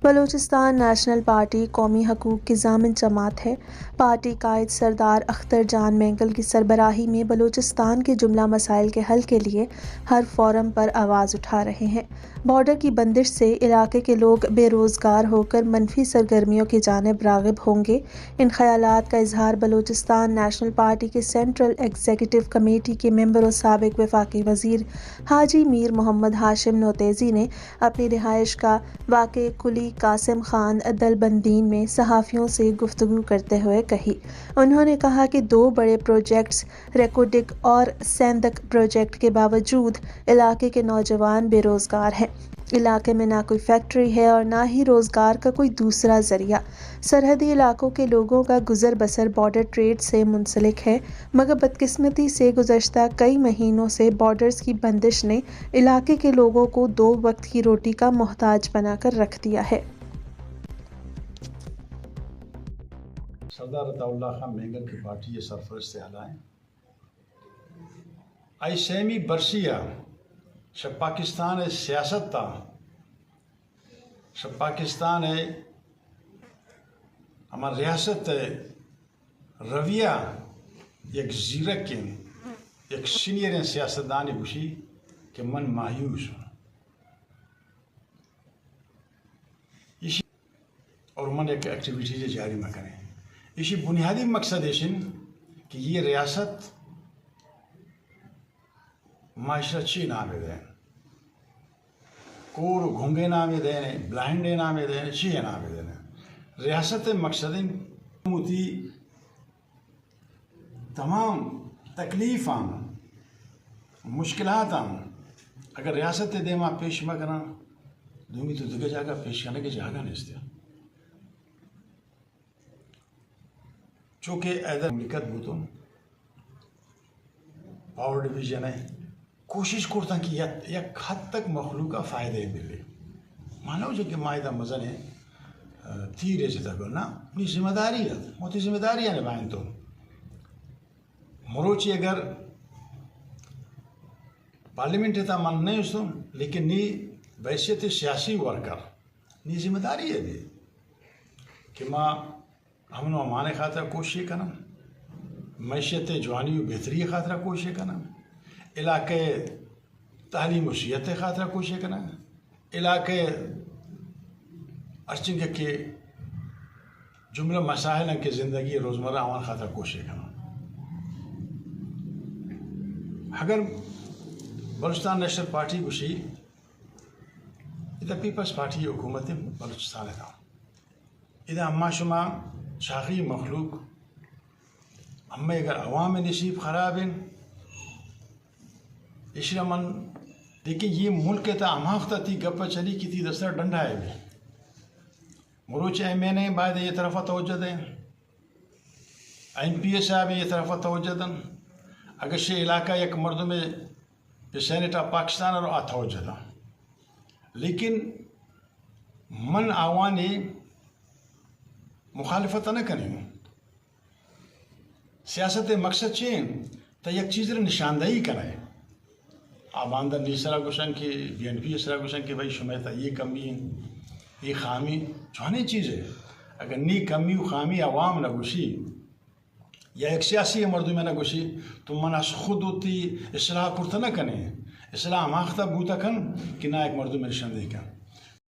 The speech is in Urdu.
بلوچستان نیشنل پارٹی قومی حقوق کی ضامن جماعت ہے۔ پارٹی قائد سردار اختر جان مینگل کی سربراہی میں بلوچستان کے جملہ مسائل کے حل کے لیے ہر فورم پر آواز اٹھا رہے ہیں۔ بارڈر کی بندش سے علاقے کے لوگ بے روزگار ہو کر منفی سرگرمیوں کی جانب راغب ہوں گے۔ ان خیالات کا اظہار بلوچستان نیشنل پارٹی کے سینٹرل ایگزیکٹو کمیٹی کے ممبر و سابق وفاقی وزیر حاجی میر محمد ہاشم نوتیزی نے اپنی رہائش گاہ واقع قلی قاسم خان دلبندین میں صحافیوں سے گفتگو کرتے ہوئے کہی۔ انہوں نے کہا کہ 2 بڑے پروجیکٹس ریکوڈک اور سیندک پروجیکٹ کے باوجود علاقے کے نوجوان بے روزگار ہیں۔ علاقے میں نہ کوئی فیکٹری ہے اور نہ ہی روزگار کا کوئی دوسرا ذریعہ۔ سرحدی علاقوں کے لوگوں کا گزر بسر بارڈر ٹریڈ سے منسلک ہے، مگر بدقسمتی سے گزشتہ کئی مہینوں سے بارڈرز کی بندش نے علاقے کے لوگوں کو 2 وقت کی روٹی کا محتاج بنا کر رکھ دیا ہے۔ سردار عطا اللہ خان مینگل کی پارٹی سرفرست اعلائیں ای سیمی برسیہ ش پاکستان سیاست تا ش پاکستان ہمار ریاست رویہ یک زیرکین یک سینئر سیاستدانی گوشی کہ من مایوس ہوں اور من ایک ایکٹیویٹی جاری میں کریں۔ اسی بنیادی مقصد ہے کہ یہ ریاست معاشرت چی نامے دیں، کور گھنگے نامے دیں، بلائنڈے نامے دیں، چی نامے دیں۔ ریاست مقصد موتی تمام تکلیفاں مشکلاتاں اگر ریاست دے ماں پیش مکنا دومی تو دگہ جاگہ پیش کرنے کے جاگہ نہیں استیا۔ چونکہ ایدر مملکت بوتوں پاور ڈیویژن ہے کوشش کرتا کہ یک حد تک مخلوقہ فائدے ملے۔ مانو جو کہ مائدہ مزن ہے تیرے سے تک نا اپنی ذمہ داری ہے، موتی ذمہ داری ہے نبائن تو مروچی اگر پارلیمنٹ تا من نہیں اس لیکن نی بحیثیت سیاسی ورکر نی ذمہ داری ہے بھی کہ ماں امن و امان خاطرہ کوشش کرنا، معیشت جوانی و بہتری خاطرہ کوشش کرنا، علاقے تعلیم و صحت خاطرہ کوشش کرنا، علاقے ارچنگ کے جملہ مسائل کے زندگی روزمرہ امان خاطرہ کوشش کرنا۔ اگر بلوچستان نیشنل پارٹی گوشی ادھا پیپلز پارٹی حکومت بلوچستان ہے ادھا اما شما شاخی مخلوق اما اگر عوام نصیب خراب ہیں اشرا من دیکھیں یہ ملک تا اماختا تھی گپا چلی کی تھی دستر ڈنڈا ہے بھی مروچ ایم این اے بعد یہ طرفہ توجہ دیں، ایم پی ایس صاحب یہ طرفہ توجہ دیں، اگر شے علاقہ یک مردم سینیٹا پاکستان اور توجہ دیں، لیکن من آوانی مخالفت نہ کریں۔ سیاست مقصد چین تا یک چیز نشاندہی کریں۔ آباندر نیسرا گوشن کی بی این پی اسرا گوشن کی بھائی شمیتا یہ کمی یہ خامی چوہنے چیز ہے۔ اگر نی کمی و خامی عوام نہ گوشی یا ایک سیاسی مردم نہ گوشی تو من اس خود ہوتی اصلاح کرتا نہ کنے، اصلاح ماختہ بوتا کن کہ نہ ایک مردم نشاندہی کن۔